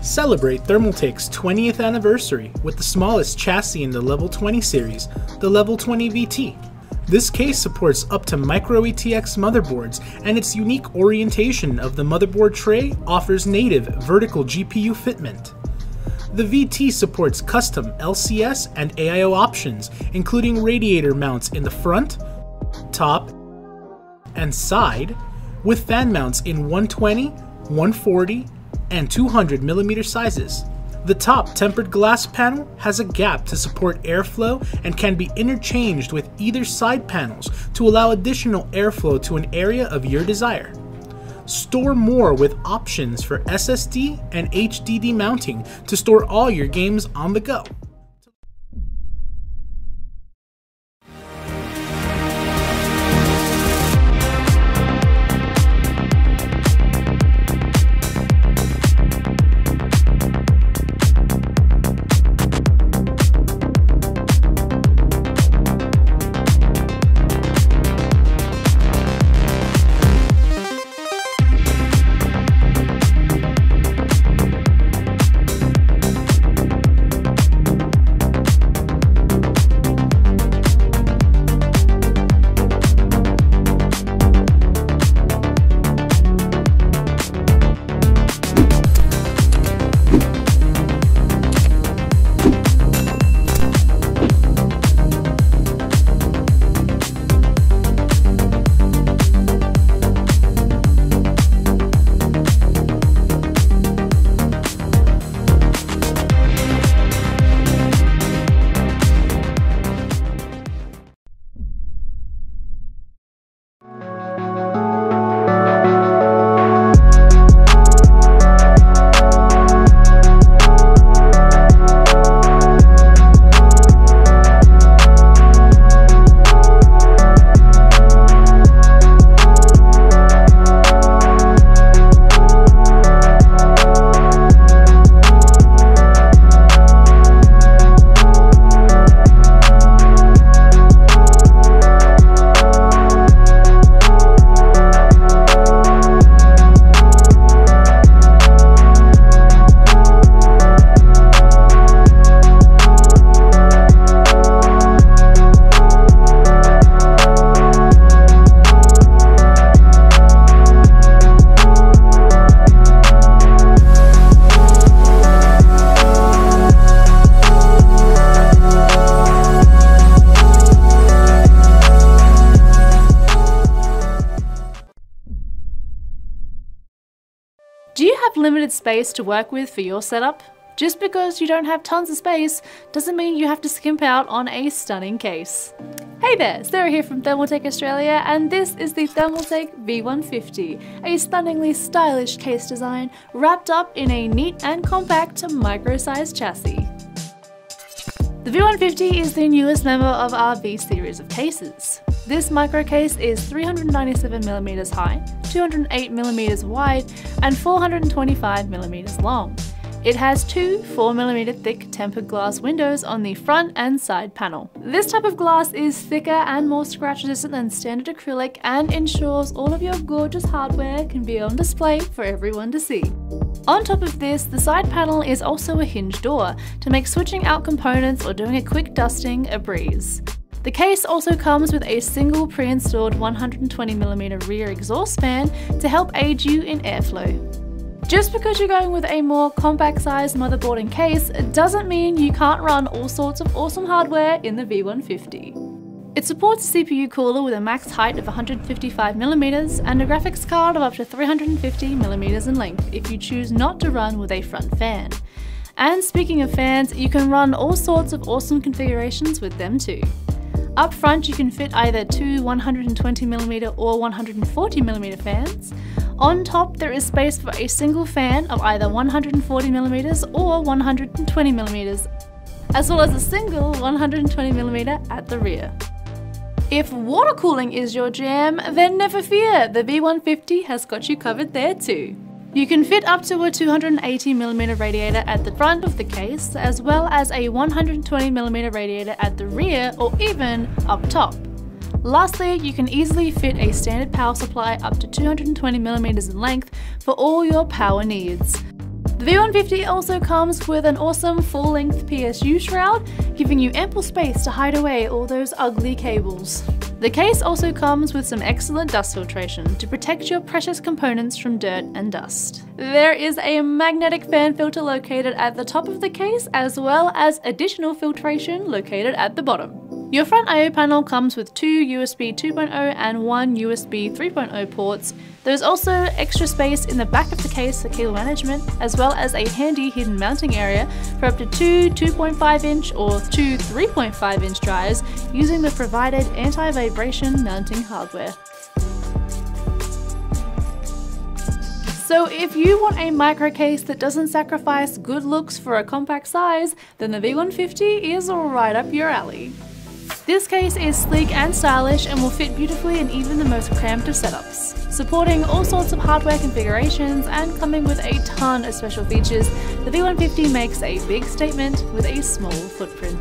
Celebrate Thermaltake's 20th anniversary with the smallest chassis in the Level 20 series, the Level 20 VT. This case supports up to Micro-ATX motherboards, and its unique orientation of the motherboard tray offers native vertical GPU fitment. The VT supports custom LCS and AIO options, including radiator mounts in the front, top, and side, with fan mounts in 120, 140, and 200mm sizes. The top tempered glass panel has a gap to support airflow and can be interchanged with either side panels to allow additional airflow to an area of your desire. Store more with options for SSD and HDD mounting to store all your games on the go. Do you have limited space to work with for your setup? Just because you don't have tons of space doesn't mean you have to skimp out on a stunning case. Hey there, Sarah here from Thermaltake Australia, and this is the Thermaltake V150, a stunningly stylish case design wrapped up in a neat and compact micro-sized chassis. The V150 is the newest member of our V series of cases. This micro case is 397mm high, 208mm wide, and 425mm long. It has two 4mm thick tempered glass windows on the front and side panel. This type of glass is thicker and more scratch resistant than standard acrylic and ensures all of your gorgeous hardware can be on display for everyone to see. On top of this, the side panel is also a hinge door to make switching out components or doing a quick dusting a breeze. The case also comes with a single pre-installed 120mm rear exhaust fan to help aid you in airflow. Just because you're going with a more compact sized motherboard and case doesn't mean you can't run all sorts of awesome hardware in the V150. It supports a CPU cooler with a max height of 155mm and a graphics card of up to 350mm in length if you choose not to run with a front fan. And speaking of fans, you can run all sorts of awesome configurations with them too. Up front you can fit either two 120mm or 140mm fans. On top there is space for a single fan of either 140mm or 120mm, as well as a single 120mm at the rear. If water cooling is your jam, then never fear, the V150 has got you covered there too. You can fit up to a 280mm radiator at the front of the case, as well as a 120mm radiator at the rear or even up top. Lastly, you can easily fit a standard power supply up to 220mm in length for all your power needs. The V150 also comes with an awesome full-length PSU shroud, giving you ample space to hide away all those ugly cables. The case also comes with some excellent dust filtration to protect your precious components from dirt and dust. There is a magnetic fan filter located at the top of the case, as well as additional filtration located at the bottom. Your front I/O panel comes with 2 USB 2.0 and 1 USB 3.0 ports. There's also extra space in the back of the case for cable management, as well as a handy hidden mounting area for up to 2 2.5-inch or 2 3.5-inch drives using the provided anti-vibration mounting hardware. So if you want a micro case that doesn't sacrifice good looks for a compact size, then the V150 is right up your alley. This case is sleek and stylish and will fit beautifully in even the most cramped of setups. Supporting all sorts of hardware configurations and coming with a ton of special features, the V150 makes a big statement with a small footprint.